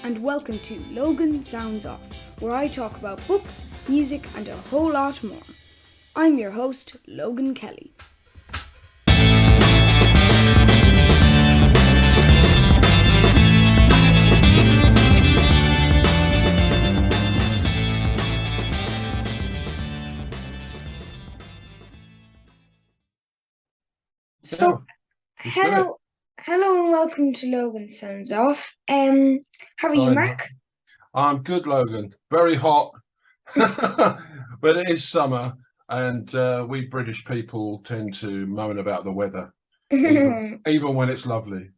and welcome to Logan Sounds Off, where I talk about books, music, and a whole lot more. I'm your host, Logan Kelly. So, hello and welcome to Logan Sounds Off. How are you, Mark? I'm good, Logan. Very hot, but it is summer, and we British people tend to moan about the weather, even when it's lovely.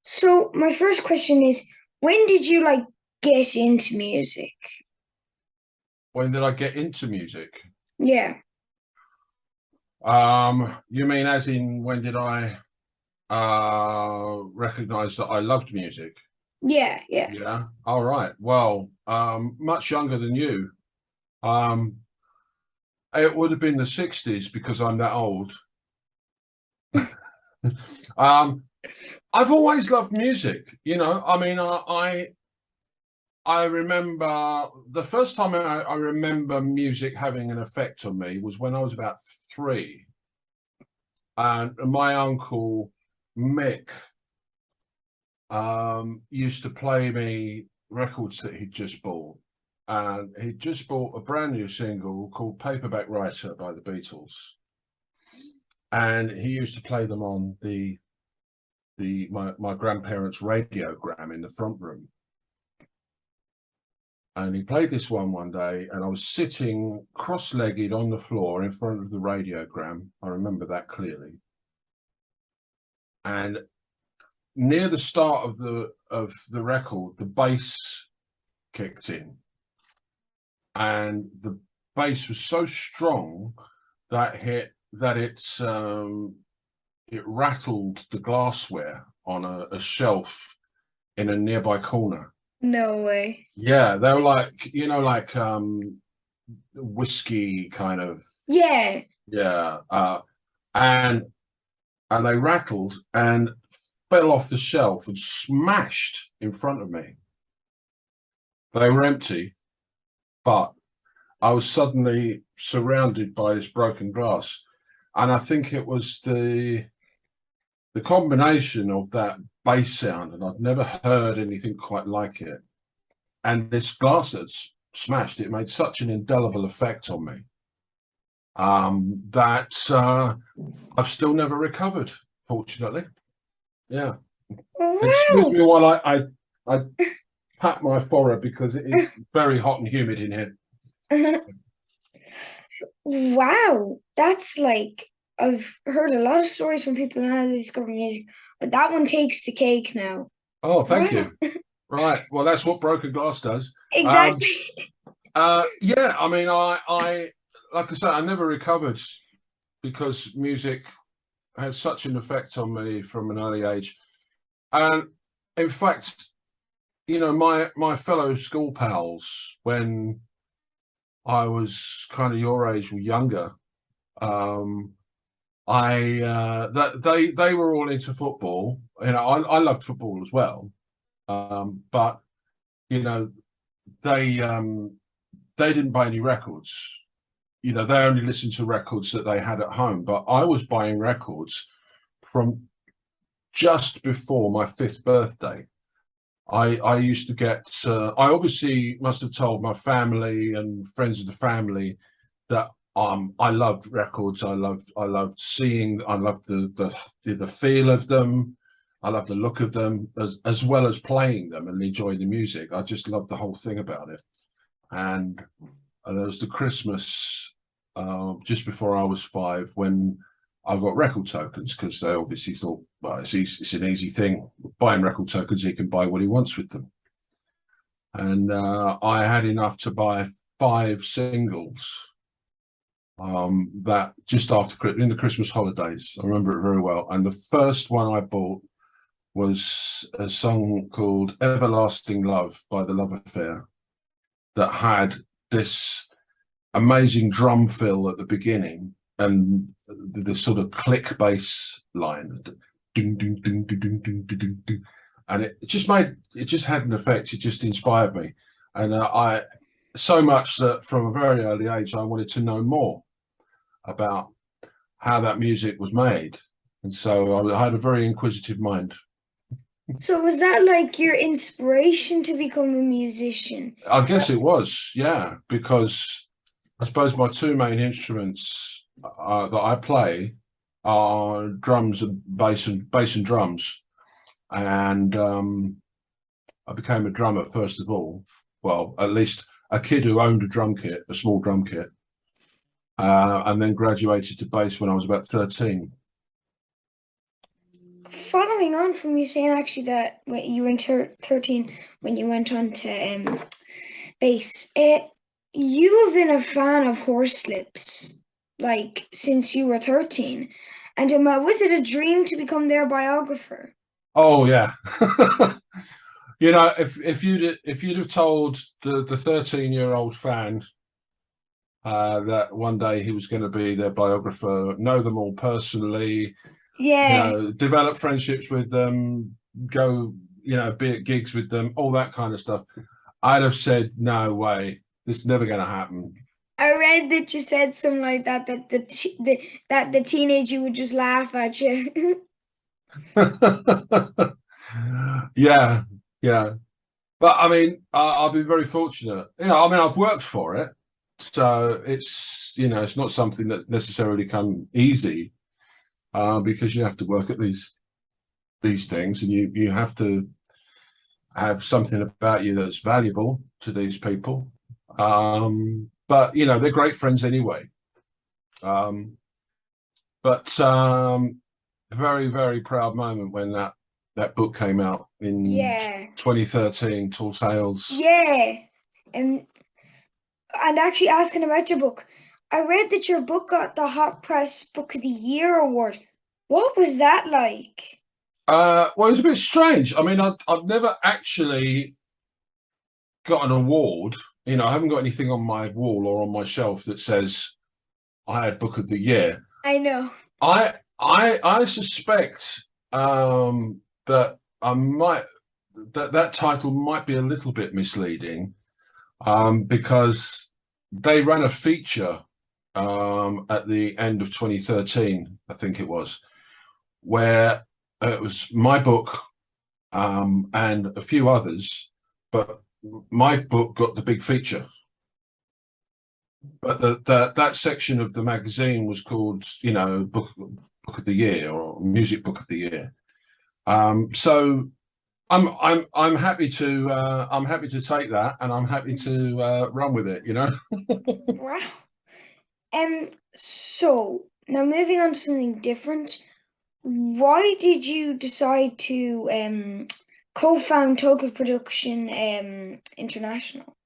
So, my first question is, when did you get into music? When did I get into music? Yeah. You mean as in when did I recognize that I loved music? Yeah. Yeah. All right. Well, much younger than you. It would have been the 60s because I'm that old. I've always loved music, I mean, I remember the first time I remember music having an effect on me was when I was about 3. And my uncle Mick used to play me records that he'd just bought. And he'd just bought a brand new single called Paperback Writer by the Beatles. And he used to play them on my grandparents' radiogram in the front room. And he played this one day, and I was sitting cross-legged on the floor in front of the radiogram. I remember that clearly. And near the start of the record, the bass kicked in, and the bass was so strong that it rattled the glassware on a shelf in a nearby corner. No way. Yeah, they were like whiskey kind of. Yeah. Yeah. And they rattled and fell off the shelf and smashed in front of me. They were empty, but I was suddenly surrounded by this broken glass. And I think it was the combination of that bass sound, and I'd never heard anything quite like it. And this glass that's smashed, it made such an indelible effect on me that I've still never recovered, fortunately. Yeah. Wow. Excuse me while I pat my forehead because it is very hot and humid in here. Wow. That's I've heard a lot of stories from people how they discover music, but that one takes the cake now. Oh, thank you. Right. Well, that's what broken glass does. Exactly. Yeah, I mean, I like I said, I never recovered because music had such an effect on me from an early age. And in fact, my fellow school pals, when I was kind of your age or younger, they were all into football. I loved football as well. But they didn't buy any records. They only listened to records that they had at home. But I was buying records from just before my 5th birthday. I used to get. I obviously must have told my family and friends of the family that I loved records. I loved seeing. I loved the feel of them. I loved the look of them, as well as playing them and enjoying the music. I just loved the whole thing about it. And there was the Christmas just before I was 5 when I got record tokens, because they obviously thought, well, it's an easy thing. Buying record tokens, he can buy what he wants with them. And I had enough to buy 5 singles that just after in the Christmas holidays. I remember it very well. And the first one I bought was a song called Everlasting Love by The Love Affair that had this amazing drum fill at the beginning and the sort of click bass line. Ding, ding, ding, ding, ding, ding, ding, ding. and it just had an effect. It just inspired me, and I so much that from a very early age I wanted to know more about how that music was made, and so I had a very inquisitive mind. So was that like your inspiration to become a musician? I guess it was, yeah, because I suppose my two main instruments that I play are drums and bass and drums, and I became a drummer first of all. Well, at least a kid who owned a drum kit, a small drum kit, and then graduated to bass when I was about 13. Following on from you saying actually that when you were 13 when you went on to bass, you have been a fan of Horslips like since you were 13. And was it a dream to become their biographer? Oh yeah. If you'd have told the 13-year-old fan that one day he was going to be their biographer, know them all personally, Yeah. develop friendships with them, go, be at gigs with them, all that kind of stuff, I'd have said, no way, this is never going to happen. I read that you said something like that that the teenager would just laugh at you. Yeah, yeah. But I mean, I've been very fortunate. I mean, I've worked for it, so it's not something that necessarily come easy, because you have to work at these things, and you have to have something about you that's valuable to these people. But they're great friends anyway. Um, but very, very proud moment when that book came out in Yeah. 2013, Tall Tales. Yeah. And actually asking about your book, I read that your book got the Hot Press Book of the Year award. What was that like? Well, it was a bit strange. I mean, I've never actually got an award. I haven't got anything on my wall or on my shelf that says I had Book of the Year. I know. I suspect that that title might be a little bit misleading, because they ran a feature at the end of 2013, I think it was, where it was my book and a few others, but my book got the big feature. But that section of the magazine was called, book of the year or music book of the year. So I'm happy to take that, and I'm happy to run with it. Wow. So now moving on to something different. Why did you decide to co-found Total Production International?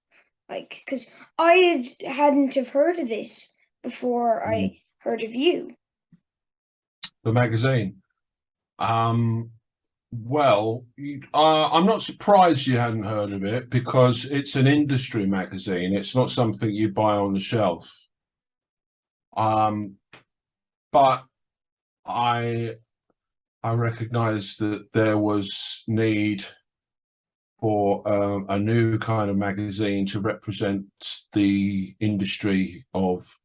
Like, because hadn't have heard of this before I heard of you. The magazine. Well, I'm not surprised you hadn't heard of it, because it's an industry magazine. It's not something you buy on the shelf. But I recognise that there was need for a new kind of magazine to represent the industry of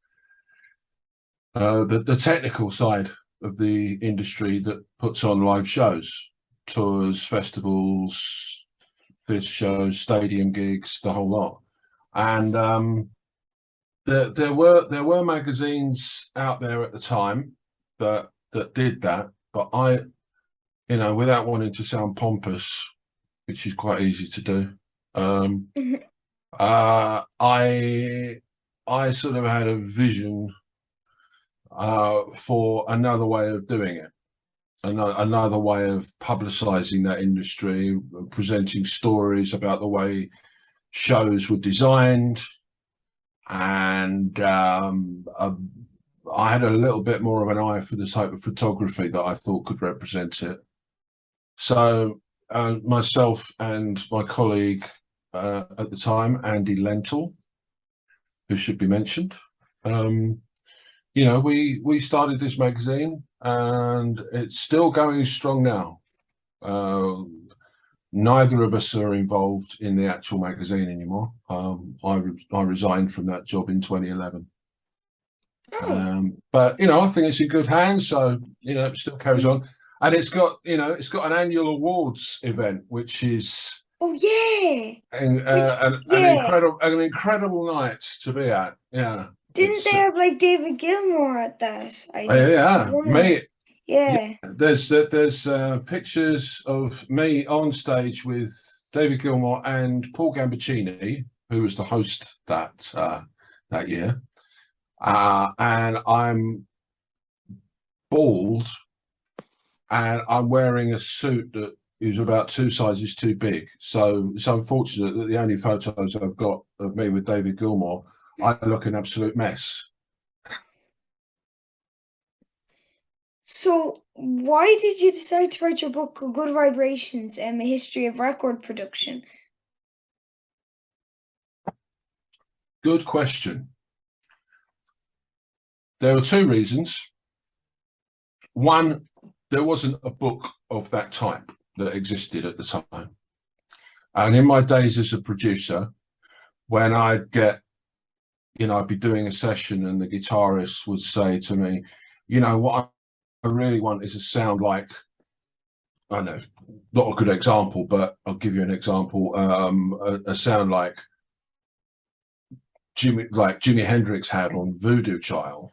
the technical side of the industry that puts on live shows, tours, festivals, theatre shows, stadium gigs, the whole lot. And there were magazines out there at the time that did that, but I, without wanting to sound pompous, which is quite easy to do, I sort of had a vision for another way of doing it, another way of publicizing that industry, presenting stories about the way shows were designed, and I had a little bit more of an eye for the type of photography that I thought could represent it. So myself and my colleague at the time, Andy Lentil, who should be mentioned, we started this magazine, and it's still going strong now. Neither of us are involved in the actual magazine anymore. I resigned from that job in 2011. Oh. But I think it's in good hands, so it still carries on. And it's got an annual awards event, which is Oh yeah. an incredible night to be at. Yeah, Didn't they have like David Gilmour at that? I think. yeah, me. Yeah, Yeah. there's pictures of me on stage with David Gilmour and Paul Gambaccini, who was the host that year, and I'm bald, and I'm wearing a suit that is about 2 sizes too big. So it's unfortunate that the only photos I've got of me with David Gilmour, I look an absolute mess. So why did you decide to write your book, Good Vibrations, a history of record production? Good question. There were 2 reasons. One, there wasn't a book of that type that existed at the time. And in my days as a producer, when I'd get, I'd be doing a session and the guitarist would say to me, what I really want is a sound like, I know, not a good example, but I'll give you an example. A sound like Jimi Hendrix had on Voodoo Child.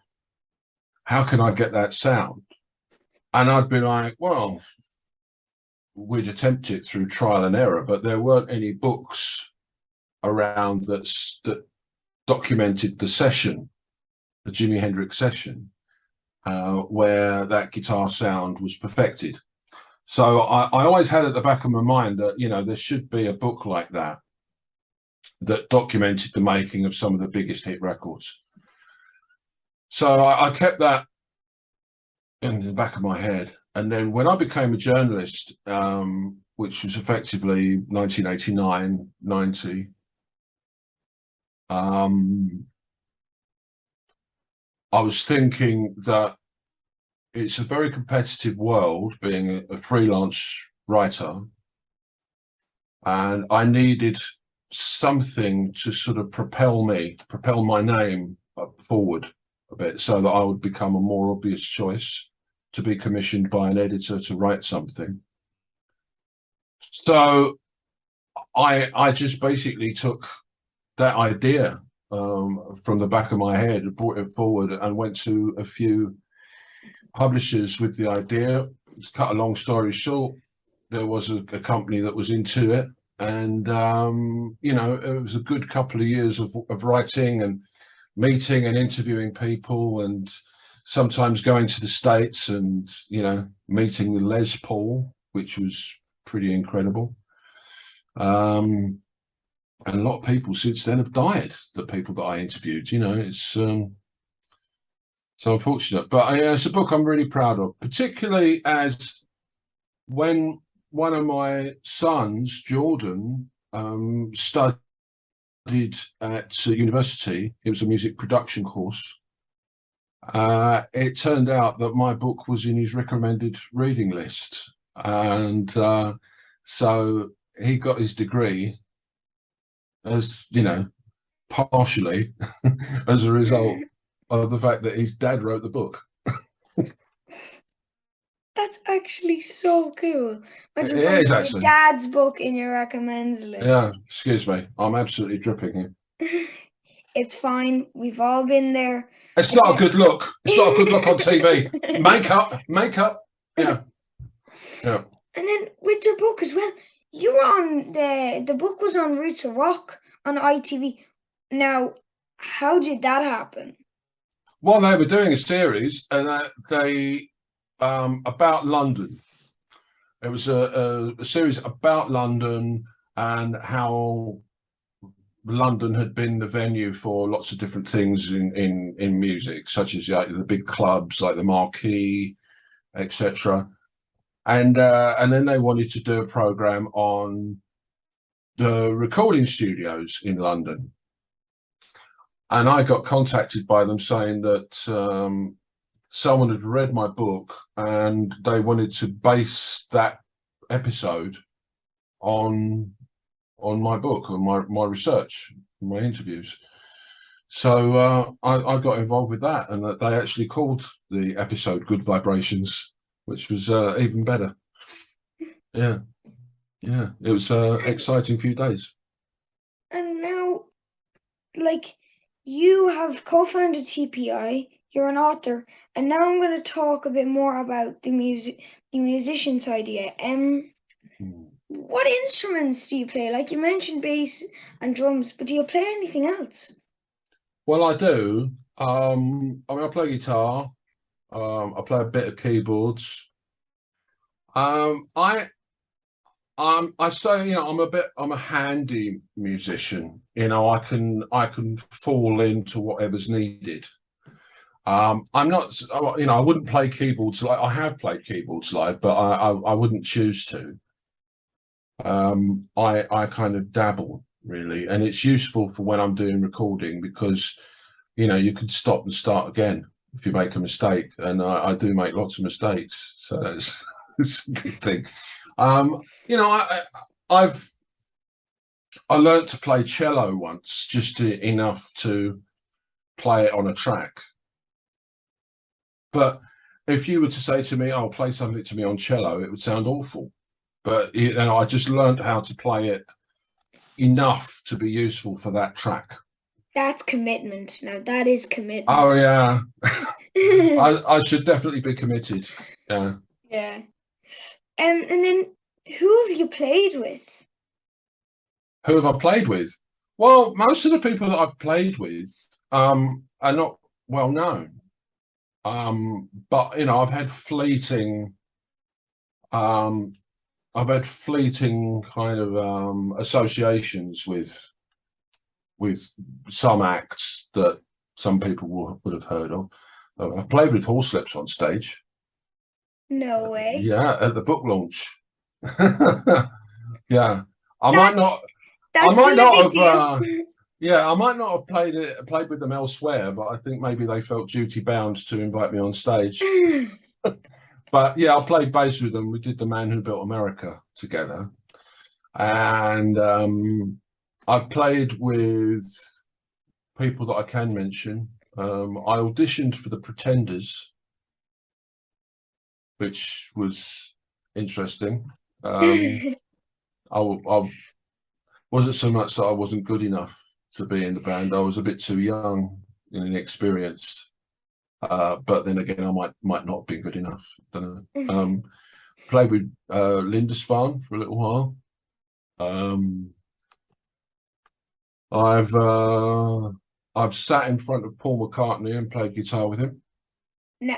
How can I get that sound? And I'd be like, well, we'd attempt it through trial and error, but there weren't any books around that documented the session, the Jimi Hendrix session, where that guitar sound was perfected. So I always had at the back of my mind that, there should be a book like that documented the making of some of the biggest hit records. So I kept that in the back of my head. And then when I became a journalist, which was effectively 1989, 90, I was thinking that it's a very competitive world being a freelance writer. And I needed something to sort of propel my name forward a bit so that I would become a more obvious choice to be commissioned by an editor to write something. So I just basically took that idea from the back of my head and brought it forward and went to a few publishers with the idea. To cut a long story short, there was a company that was into it. And, it was a good couple of years of writing and meeting and interviewing people, and sometimes going to the States and, meeting the Les Paul, which was pretty incredible. And a lot of people since then have died, the people that I interviewed. It's so unfortunate. But it's a book I'm really proud of, particularly as when one of my sons, Jordan, studied at university. It was a music production course. It turned out that my book was in his recommended reading list. And so he got his degree as, partially as a result of the fact that his dad wrote the book. That's actually so cool. Imagine It putting is your actually. dad's book in your recommends list. Yeah, excuse me. I'm absolutely dripping here. It's fine. We've all been there. It's not a good look. It's not a good look on TV. Makeup. Yeah. And then with your book as well, you were on the book was on Roots of Rock on ITV. Now, how did that happen? Well, they were doing a series, and they about London. It was a series about London and how London had been the venue for lots of different things in music, such as the big clubs like the Marquee, etc. And then they wanted to do a program on the recording studios in London. And I got contacted by them saying that someone had read my book and they wanted to base that episode on my book, on my research, my interviews. So I got involved with that, and they actually called the episode "Good Vibrations," which was even better. Yeah, yeah, it was an exciting few days. And now, like, you have co-founded TPI, you're an author, and now I'm going to talk a bit more about the musician's idea. What instruments do you play? Like, you mentioned bass and drums, but do you play anything else? Well, I do. I mean, I play guitar. I play a bit of keyboards. Um, I I say, I'm a handy musician. I can fall into whatever's needed. I'm not, I wouldn't play keyboards like I have played keyboards live, but I wouldn't choose to. I kind of dabble really, and it's useful for when I'm doing recording because you can stop and start again if you make a mistake, and I do make lots of mistakes, so that's it's a good thing. Um, you know, I've I learned to play cello once, just enough to play it on a track. But if you were to say to me, "I'll play something to me on cello," it would sound awful. But I just learned how to play it enough to be useful for that track. That's commitment. Now, that is commitment. Oh yeah, I should definitely be committed. Yeah. Yeah. And then who have you played with? Who have I played with? Well, most of the people that I've played with are not well known. But I've had fleeting um, kind of associations with some acts that some people would have heard of. I played with Horslips on stage. No way. Yeah, at the book launch. Yeah, I might not. I That's might still a not big have. deal. Yeah, I might not have played with them elsewhere, but I think maybe they felt duty bound to invite me on stage. But yeah, I played bass with them. We did The Man Who Built America together, and I've played with people that I can mention. I auditioned for The Pretenders, which was interesting. I wasn't so much that I wasn't good enough to be in the band. I was a bit too young and inexperienced. But then again, I might not have been good enough. Don't know. Played with Lindisfarne for a little while. I've sat in front of Paul McCartney and played guitar with him. No,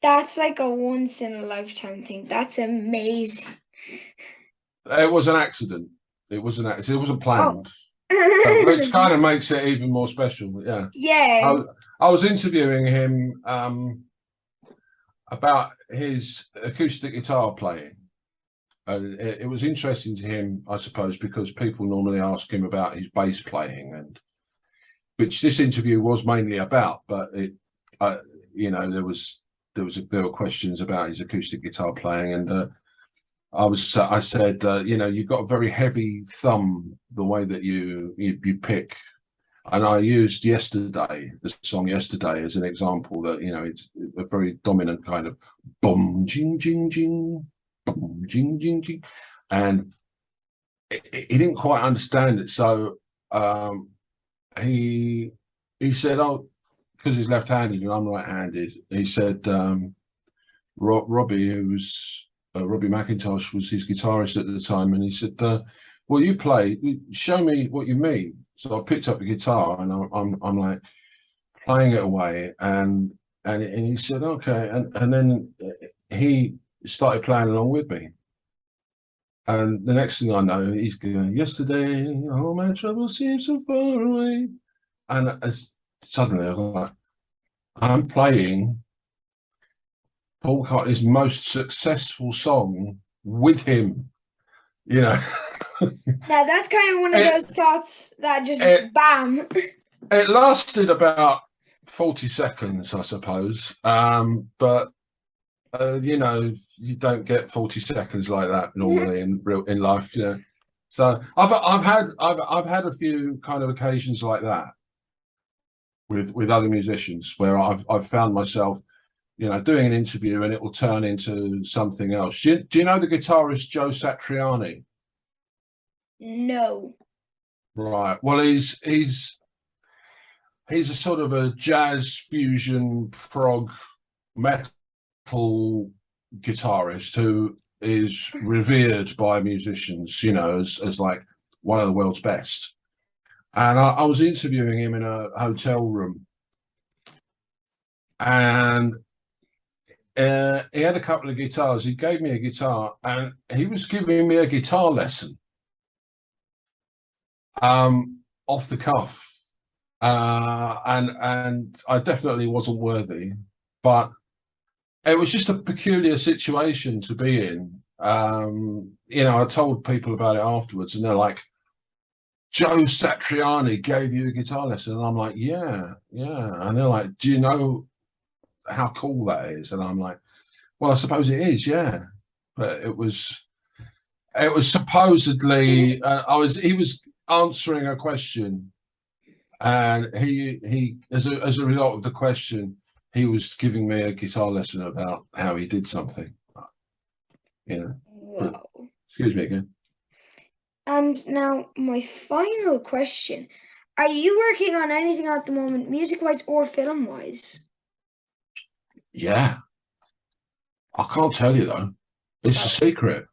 that's like a once in a lifetime thing. That's amazing. It was an accident. It was an accident. It wasn't planned, Oh. which kind of makes it even more special. Yeah. Yeah. I was interviewing him about his acoustic guitar playing. And it was interesting to him, I suppose, because people normally ask him about his bass playing, and which this interview was mainly about. But there were questions about his acoustic guitar playing, and I said, you've got a very heavy thumb, the way that you pick. And I used the song Yesterday, as an example that, it's a very dominant kind of boom, jing, jing, jing, boom, jing, jing, jing. And he didn't quite understand it. So he said, oh, because he's left-handed and I'm right-handed, he said, Robbie, Robbie McIntosh was his guitarist at the time, and he said, well, you play, show me what you mean. So I picked up the guitar and I'm like playing it away, and he said, okay, and then he started playing along with me. And the next thing I know, he's going, yesterday, all my troubles seem so far away. And suddenly I'm like, I'm playing Paul McCartney's most successful song with him, Now that's kind of one of those thoughts that just bam. It lasted about 40 seconds, I suppose. But You know, you don't get 40 seconds like that normally in life. Yeah. So I've had a few kind of occasions like that with other musicians where I've found myself, you know, doing an interview and it will turn into something else. Do you know the guitarist Joe Satriani? No. Right. Well, he's a sort of a jazz fusion prog metal guitarist who is revered by musicians, you know, as like one of the world's best. And I was interviewing him in a hotel room, and he had a couple of guitars. He gave me a guitar, and he was giving me a guitar lesson, off the cuff. And I definitely wasn't worthy, but it was just a peculiar situation to be in. You know, I told people about it afterwards, and they're like, Joe Satriani gave you a guitar lesson. And I'm like, yeah, yeah. And they're like, do you know how cool that is? And I'm like, well, I suppose it is, yeah. But it was supposedly, he was answering a question, and he as a result of the question, he was giving me a guitar lesson about how he did something, you know. But Wow. excuse me again. And now my final question. Are you working on anything at the moment, music-wise or film-wise? Yeah, I can't tell you though. It's a Oh. secret.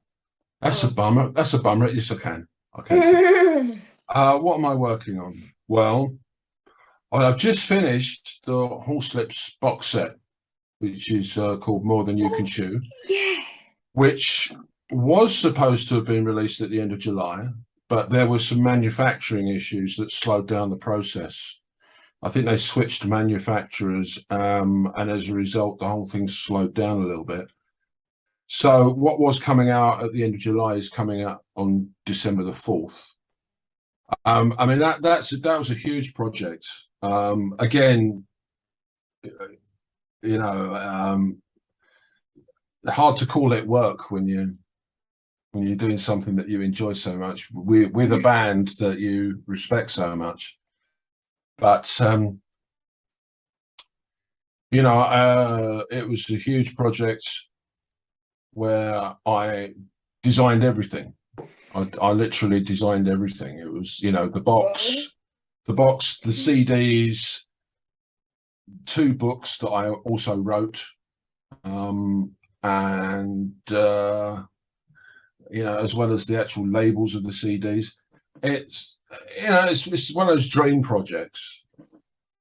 That's a Oh. bummer. That's a bummer. Yes, I can. I can. What am I working on? Well, I've just finished the Horslips box set, which is called More Than You Can Oh, Chew, yeah. which was supposed to have been released at the end of July, but there were some manufacturing issues that slowed down the process. I think they switched manufacturers, and as a result, the whole thing slowed down a little bit. So what was coming out at the end of July is coming out on December the 4th. I mean that was a huge project. Again, you know, hard to call it work when you're doing something that you enjoy so much with a band that you respect so much. But you know, it was a huge project where I designed everything. I literally designed everything. It was, you know, Whoa. the box, the CDs, two books that I also wrote, and you know, as well as the actual labels of the CDs. It's, you know, it's one of those dream projects.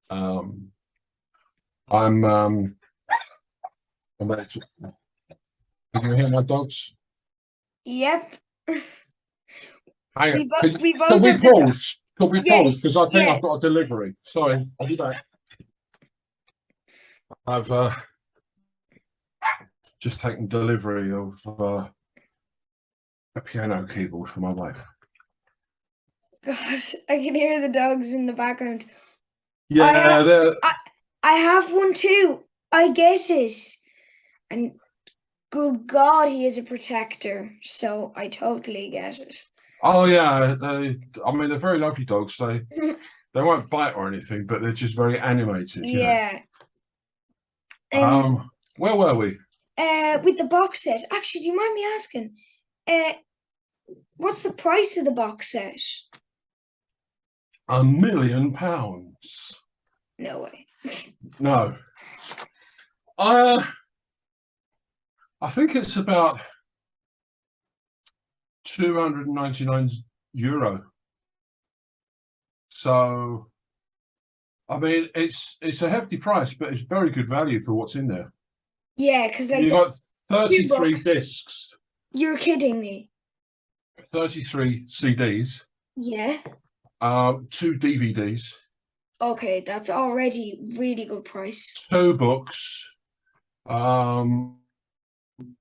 Um, I'm I'm actually, can you hear my dogs? Yep. Hang on. We Can both we have the pause? Can we pause? yes, Because I think yeah. I've got a delivery. Sorry, I'll be back. I've just taken delivery of a piano keyboard for my wife. God, I can hear the dogs in the background. I Yeah, have I, I have one too. I get it. And good God, he is a protector, so I totally get it. oh yeah, I mean, they're very lovely dogs. They won't bite or anything, but they're just very animated, you know. Yeah. Um, Where were we? with the box set. Actually, do you mind me asking? Uh, what's the price of the box set? £1 million. No way. No. Uh, I think it's about €299. So, I mean, it's a hefty price, but it's very good value for what's in there. Yeah, because like You've the got two 33 books. discs, You're kidding me. 33 CDs, Yeah. two DVDs, Okay, that's already really good price. two books, um,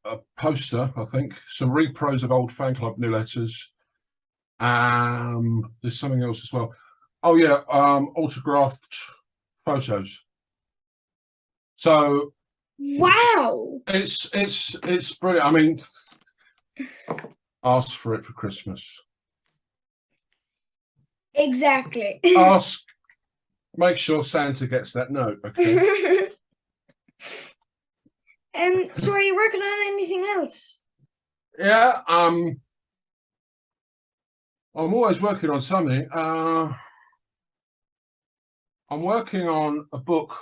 a poster, I think, some repros of old fan club new letters. There's something else as well. Oh yeah, autographed photos. So Wow. It's brilliant. I mean, ask for it for Christmas. Exactly. Ask, make sure Santa gets that note, okay? So are you working on anything else? Yeah, I'm always working on something. I'm working on a book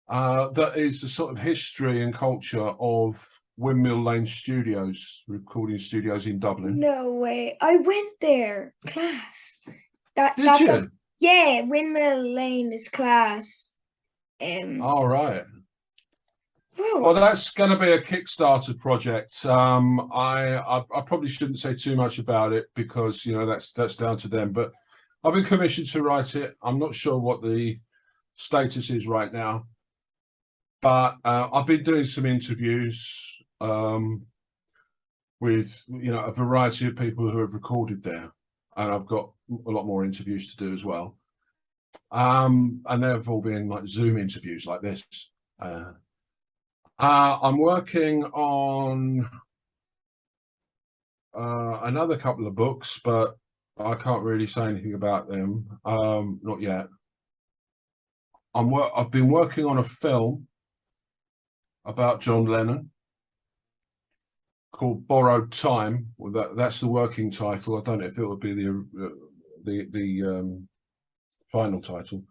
that is the sort of history and culture of Windmill Lane Studios, recording studios in Dublin. No way. I went there. Class. Did That's a you? yeah, Windmill Lane is class. All right. Well, Wow. that's going to be a Kickstarter project. I probably shouldn't say too much about it because that's down to them. But I've been commissioned to write it. I'm not sure what the status is right now, but I've been doing some interviews with a variety of people who have recorded there, and I've got a lot more interviews to do as well. And they've all been like Zoom interviews like this. I'm working on another couple of books, but I can't really say anything about them. Not yet. I've been working on a film about John Lennon called Borrowed Time. Well, that's the working title. I don't know if it would be the final title,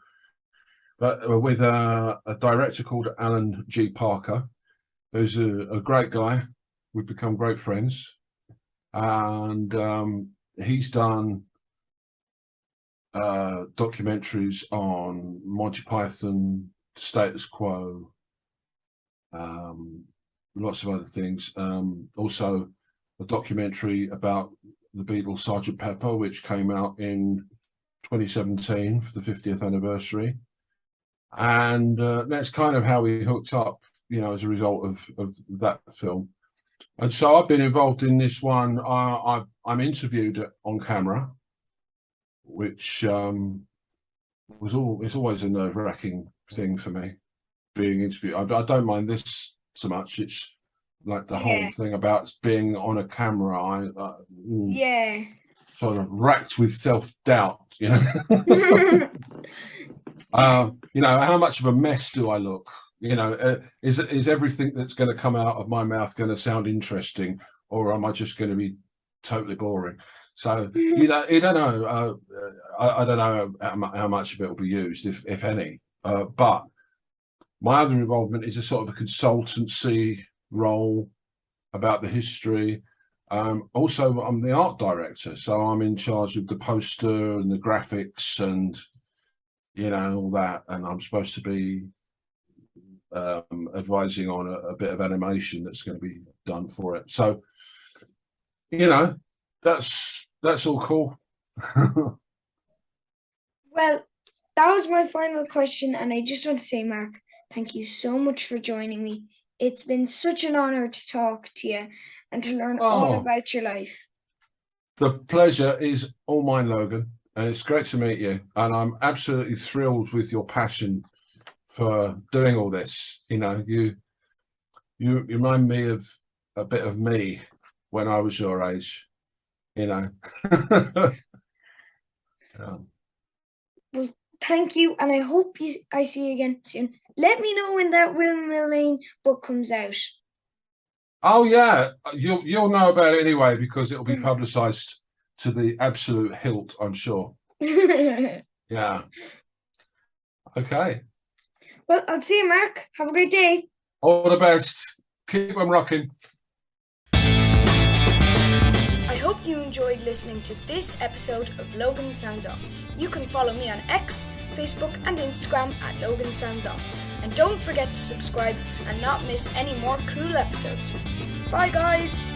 but with a director called Alan G. Parker, who's a great guy. We've become great friends, and he's done documentaries on Monty Python, Status Quo, lots of other things. Also, a documentary about the Beatles, Sergeant Pepper, which came out in 2017 for the 50th anniversary. And that's kind of how we hooked up, as a result of that film. And so I've been involved in this one. I'm interviewed on camera, which it's always a nerve-wracking thing for me, being interviewed. I don't mind this so much. It's like the whole Yeah. thing about being on a camera. Yeah. Sort of racked with self-doubt, how much of a mess do I look? Is everything that's going to come out of my mouth going to sound interesting, or am I just going to be totally boring? So you don't know. I don't know how much of it will be used, if any. But my other involvement is a sort of a consultancy role about the history. Also, I'm the art director, so I'm in charge of the poster and the graphics and all that. And I'm supposed to be advising on a bit of animation that's going to be done for it. So, that's all cool. Well, that was my final question, and I just want to say, Mark, thank you so much for joining me. It's been such an honor to talk to you and to learn all Oh, about your life. the pleasure is all mine, Logan, and it's great to meet you. And I'm absolutely thrilled with your passion for doing all this. You remind me of a bit of me when I was your age. Yeah. Well, thank you, and I hope I see you again soon. Let me know when that Windmill Lane book comes out. Oh yeah, you'll know about it anyway because it'll be publicised to the absolute hilt, I'm sure. Yeah. Okay. Well, I'll see you, Mark. Have a great day. All the best. Keep them rocking. I hope you enjoyed listening to this episode of Logan Sounds Off. You can follow me on X, Facebook and Instagram at Logan Sounds Off. And don't forget to subscribe and not miss any more cool episodes. Bye guys!